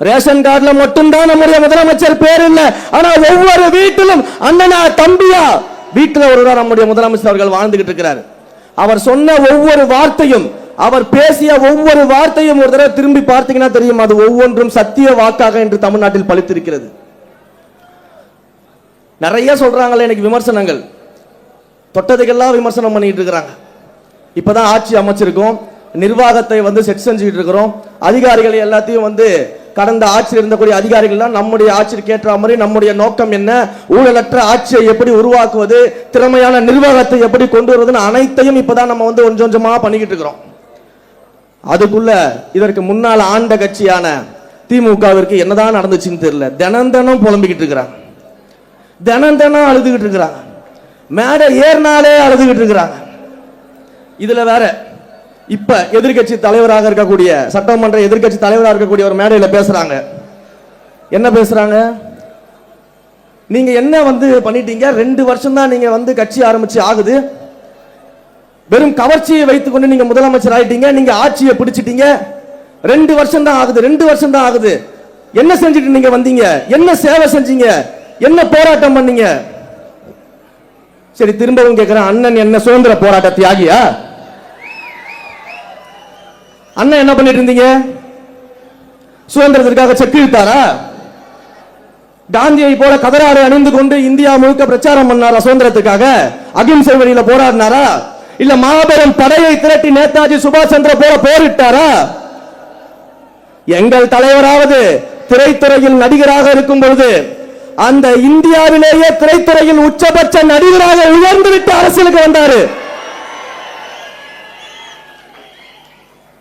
Ration கார்டுல மட்டும்தான் நம்முடைய முதலமைச்சர் பேர் இல்ல, ஆனா ஒவ்வொரு வீட்டிலும் அண்ணனா தம்பியா வீட்டுல ஒருவரா நம்முடைய முதலமைச்சர் அவர்கள் வாழ்ந்துகிட்டு இருக்கிறார். அவர் சொன்ன ஒவ்வொரு வார்த்தையும், அவர் பேசிய ஒவ்வொரு வார்த்தையும் ஒரு தடவை திரும்பி பார்த்தீங்கன்னா தெரியும், அது ஒவ்வொன்றும் சத்திய வாக்காக என்று தமிழ்நாட்டில் பலித்திருக்கிறது. நிறைய சொல்றாங்களே இன்னைக்கு விமர்சனங்கள், தொட்டதுக்கெல்லாம் விமர்சனம் பண்ணிட்டு இருக்கிறாங்க. இப்பதான் ஆட்சி அமைச்சிருக்கோம், நிர்வாகத்தை செட் செஞ்சுட்டு இருக்கிறோம், அதிகாரிகள் எல்லாத்தையும் கடந்த ஆட்சியில் இருந்தக்கூடிய அதிகாரிகள் நம்முடைய ஆட்சிக்கு ஏற்ற மாதிரி நம்முடைய நோக்கம் என்ன, ஊழலற்ற ஆட்சியை எப்படி உருவாக்குவது, திறமையான நிர்வாகத்தை எப்படி கொண்டு வருவதுன்னு அனைத்தையும் இப்பதான் நம்ம கொஞ்சம் கொஞ்சமா பண்ணிக்கிட்டு இருக்கிறோம். அதுக்குள்ள இதற்கு முன்னால் ஆண்ட கட்சியான திமுகவிற்கு என்னதான் நடந்துச்சுன்னு தெரியல, தினம் தினம் புலம்பிக்கிட்டு இருக்கிறாங்க, தினம் தினம் அழுதுகிட்டு இருக்கிறாங்க, மேடை ஏறினாலே அழுதுகிட்டு இருக்கிறாங்க. இதுல வேற இப்ப எதிர்கட்சி தலைவராக இருக்கக்கூடிய, சட்டமன்ற எதிர்கட்சி தலைவராக இருக்கக்கூடிய ஒரு மேடையில பேசுறாங்க. என்ன பேசுறாங்க? நீங்க என்ன பண்ணிட்டீங்க, 2 வருஷம் தான் நீங்க கட்சி ஆரம்பிச்சு ஆகுது, வெறும் கவர்ச்சியை வைத்துக் கொண்டு நீங்க முதலமைச்சர் ஆயிட்டீங்க, நீங்க ஆட்சியை பிடிச்சிட்டீங்க, 2 வருஷம் தான் ஆகுது, 2 வருஷம் தான் ஆகுது, என்ன செஞ்சுட்டு நீங்க வந்தீங்க, என்ன சேவை செஞ்சீங்க, என்ன போராட்டம் பண்ணீங்க? சரி, திரும்பவும் கேட்கிறேன், அண்ணன் என்ன சுதந்திர போராட்ட தியாகியா? அண்ணன் என்ன பண்ணிட்டு இருந்தீங்க? சுதந்திரத்திற்காக செக்கு இழுத்தாரா? காந்தியை போல கதராடை அணிந்து கொண்டு இந்தியா முழுக்க பிரச்சாரம் பண்ணாரா? சுதந்திரத்துக்காக அகிம்சை வழியில போராடினாரா? இல்ல மாபெரும் படையை திரட்டி நேதாஜி சுபாஷ் சந்திர போல போரிட்டாரா? எங்கள் தலைவராவது திரைத்துறையில் நடிகராக இருக்கும் பொழுது அந்த இந்தியாவிலேயே திரைத்துறையில் உச்சபட்ச நடிகராக உயர்ந்து விட்டு அரசியலுக்கு வந்தாரு.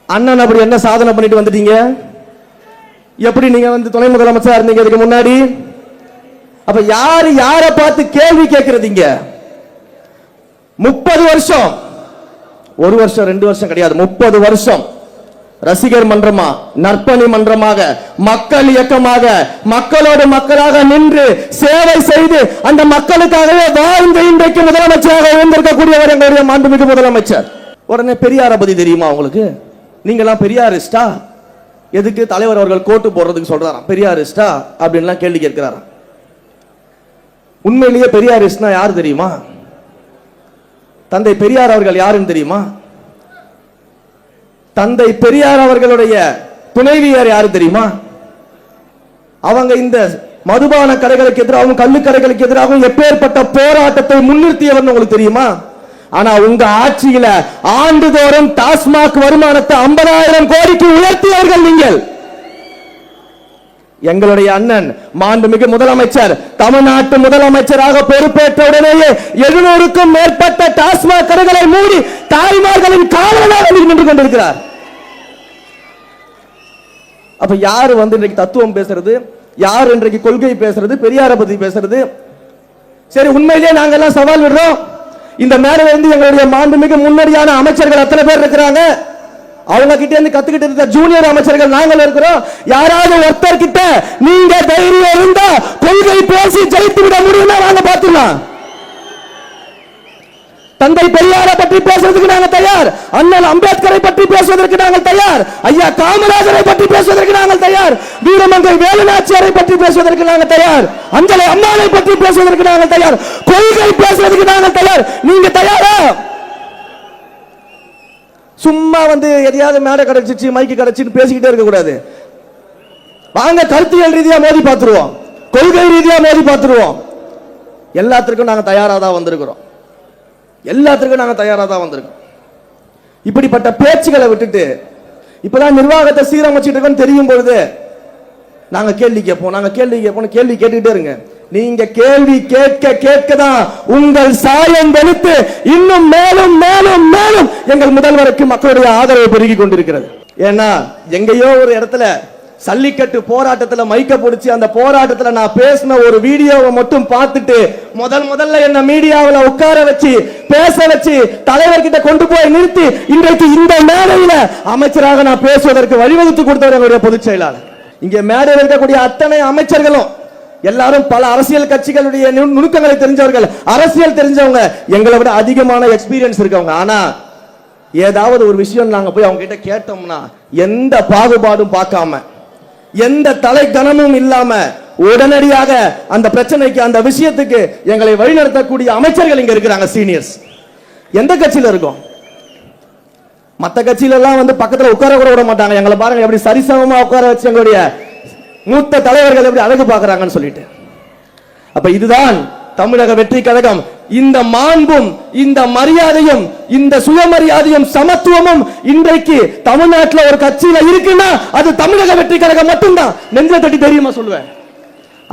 அண்ணன் அப்படி என்ன சாதனை பண்ணிட்டு வந்துட்டீங்க? எப்படி நீங்க துணை முதலமைச்சர் இருந்தீங்க இதுக்கு முன்னாடி? அப்ப யாரு யார பார்த்து கேள்வி கேட்கறதீங்க? 30 வருஷம், 1 வருஷம் 2 வருஷம் கிடையாது, 30 வருஷம் ரசிகர் மன்றமா, நற்பணி மன்றமாக, மக்கள் இயக்கமாக, மக்களோடு மக்களாக நின்று சேவை செய்து அந்த மக்களுக்காகவே வாழ்ந்து இன்றைக்கு முதலமைச்சராக இருந்திருக்கக்கூடியவர் எங்களுடைய மாண்புமிகு முதலமைச்சர். உடனே பெரியார பத்தி தெரியுமா உங்களுக்கு? நீங்களாம் பெரியாரிஸ்டா? எதுக்கு தலைவர் அவர்கள் கோட்டு போடுறதுக்கு சொல்றாராம், பெரியாரிஸ்டா அப்படின்லாம் கேள்வி கேட்கிறாராம். உண்மையிலேயே பெரியாரிஸ்ட்னா யார் தெரியுமா? தந்தை பெரியார் அவர்கள் யாருன்னு தெரியுமா? தந்தை பெரியார் அவர்களுடைய துணைவியார் யாரு தெரியுமா? அவங்க இந்த மதுபான கடைகளுக்கு எதிராகவும் கள்ளுக்கடைகளுக்கு எதிராகவும் எப்பேற்பட்ட போராட்டத்தை முன்னிறுத்தியவர் உங்களுக்கு தெரியுமா? ஆனா உங்க ஆட்சியில ஆண்டுதோறும் டாஸ்மாக் வருமானத்தை 50,000 கோடிக்கு உயர்த்தியவர்கள் நீங்கள். எங்களுடைய அண்ணன் மாண்புமிகு முதலமைச்சர் தமிழ்நாட்டு முதலமைச்சராக பொறுப்பேற்ற உடனேயே 700க்கும் மேற்பட்ட டாஸ்மாக் கடைகளை மூடி தாய்மார்களின் காவலாக நின்று கொண்டிருக்கிறார். அப்ப யாரு இன்றைக்கு தத்துவம் பேசுறது, யார் இன்றைக்கு கொள்கை பேசுறது, பெரியார பத்தி பேசுறது? சரி, உண்மையிலேயே நாங்க எல்லாம் சவால் விடுறோம். இந்த மேடையில இருந்து எங்களுடைய மாண்புமிகு முன்னணியான அமைச்சர்கள் அத்தனை பேர் இருக்கிறாங்க, அவங்க கிட்ட இருந்து கத்துக்கிட்டு இருந்த ஜூனியர் அமைச்சர்கள் நாங்கள் இருக்கிறோம். யாராவது ஒருத்தர் கிட்ட நீங்க தைரியம் இருந்தா கொள்கை பேசி ஜெயித்து விட முடியும்னா நாங்க பாத்துக்கலாம். தந்தை பெரியாரை பற்றி பேசுறதுக்கு நாங்க தயார், அண்ணல் அம்பேத்கரை பற்றி பேசுவதற்கு நாங்கள் தயார், ஐயா காமராஜரை பற்றி பேசுவதற்கு நாங்கள் தயார், வீரமங்கை வேலுநாச்சியாரை பற்றி பேசுவதற்கு நாங்கள் தயார், அஞ்சலை அம்மாவை பற்றி பேசுவதற்கு நாங்கள் தயார், கொள்கை பேசுவதற்கு நாங்கள் தயார். நீங்க தயாரா? சும்மா எதையாவது மேடை கிடைச்சிச்சு மைக்கு கிடைச்சின்னு பேசிக்கிட்டே இருக்க கூடாது. வாங்க கருத்தியல் ரீதியா மோதி பார்த்துருவோம், கொள்கை ரீதியா மோதி பார்த்துருவோம். எல்லாத்திற்கும் நாங்க தயாரா தான் வந்திருக்கிறோம், எல்லாத்திற்கும் நாங்க தயாரா தான் வந்திருக்கோம். இப்படிப்பட்ட பேச்சுகளை விட்டுட்டு இப்பதான் நிர்வாகத்தை சீரமைச்சிட்டு இருக்கோம் தெரியும் பொழுது நாங்க கேள்வி கேட்போம், நாங்க கேள்வி கேட்போம், கேள்வி கேட்டுட்டே இருங்க. நீங்க கேள்வி கேட்க கேட்கதான் உங்கள் சாயம் வெளுத்து இன்னும் மேலும் மேலும் மேலும் எங்கள் முதல்வருக்கு மக்களுடைய ஆதரவு பெருகி கொண்டிருக்கிறது. ஏன்னா எங்கேயோ ஒரு இடத்துல சல்லிக்கட்டு போராட்டத்துல மைக்க பிடிச்சி அந்த போராட்டத்துல நான் பேசின ஒரு வீடியோவை மட்டும் பார்த்துட்டு முதல்ல என்ன மீடியாவில் உட்கார வச்சு பேச வச்சு தலைவர்கிட்ட கொண்டு போய் நிறுத்தி இன்றைக்கு இந்த மேடையில அமைச்சராக நான் பேசுவதற்கு வழிவகுத்து கொடுத்தவர் எங்களுடைய பொதுச் செயலாளர். இங்க மேடையில் இருக்கக்கூடிய அத்தனை அமைச்சர்களும் எல்லாரும் பல அரசியல் கட்சிகளுடைய நுணுக்கங்களை தெரிஞ்சவர்கள், அரசியல் தெரிஞ்சவங்க, எங்களை விட அதிகமான எக்ஸ்பீரியன்ஸ் இருக்கவங்க. ஆனா ஏதாவது ஒரு விஷயம் நாங்க போய் அவங்க கிட்ட கேட்டோம்னா எந்த பாகுபாடும் பார்க்காம எந்த தலை கணமும் இல்லாம உடனடியாக அந்த பிரச்சனைக்கு அந்த விஷயத்துக்கு எங்களை வழிநடத்தக்கூடிய அமைச்சர்கள் இங்க இருக்கிறாங்க, சீனியர்ஸ். எந்த கட்சியில இருக்கோம்? மற்ற கட்சியில எல்லாம் வந்து பக்கத்துல உட்கார கூட விட மாட்டாங்க. எங்களை பாருங்க எப்படி சரிசமமா உட்கார வச்சு எங்களுடைய மூத்த தலைவர்கள் எப்படி அழகு பார்க்கறாங்கன்னு சொல்லிட்டு. அப்ப இதுதான் தமிழக வெற்றி கழகம். இந்த மாண்பும் இந்த மரியாதையும் இந்த சுயமரியாதையும் சமத்துவமும் இன்றைக்கு தமிழ்நாட்டில் ஒரு கட்சியில இருக்குன்னா அது தமிழக வெற்றி கழகம் மட்டும்தான். நெஞ்ச தட்டி தெரியுமா சொல்லுவேன்.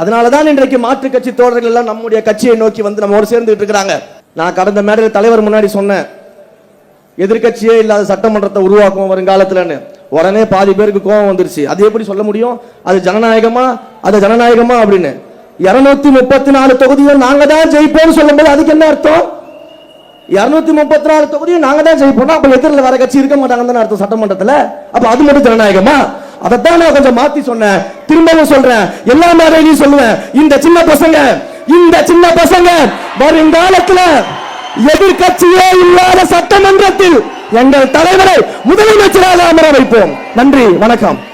அதனாலதான் இன்றைக்கு மாற்று கட்சி தோழர்கள் எல்லாம் நம்முடைய கட்சியை நோக்கி வந்து நம்மோடு சேர்ந்துட்டு இருக்கிறாங்க. நான் கடந்த மேடையில் தலைவர் முன்னாடி சொன்னேன், எதிர்கட்சியே இல்லாத சட்டமன்றத்தை உருவாக்கும் வருங்காலத்தில். உடனே பாதி பேருக்கு கோபம் வந்துருச்சு. அது எப்படி சொல்ல முடியும்? அது ஜனநாயகமா அப்படின்னு. 234 தொகுதியும் நாங்க தான் ஜெயிப்போம் சொல்லும்போது அதுக்கு என்ன அர்த்தம்? 234 தொகுதியும் நாங்க தான் ஜெயிப்போம், அப்ப எதிரில் வர கட்சி இருக்க மாட்டாங்கன்னு அர்த்தம் சட்டமன்றத்தில். அப்ப அது மட்டும் ஜனநாயகமா? அதைத்தான் நான் கொஞ்சம் மாத்தி சொன்னேன். திரும்பவும் சொல்றேன், எல்லா மேடையிலையும் சொல்லுவேன், இந்த சின்ன பசங்க வருங்காலத்தில் எதிர்கட்சியே இல்லாத சட்டமன்றத்தில் எங்கள் தலைவரை முதலமைச்சராக அமர வைப்போம். நன்றி, வணக்கம்.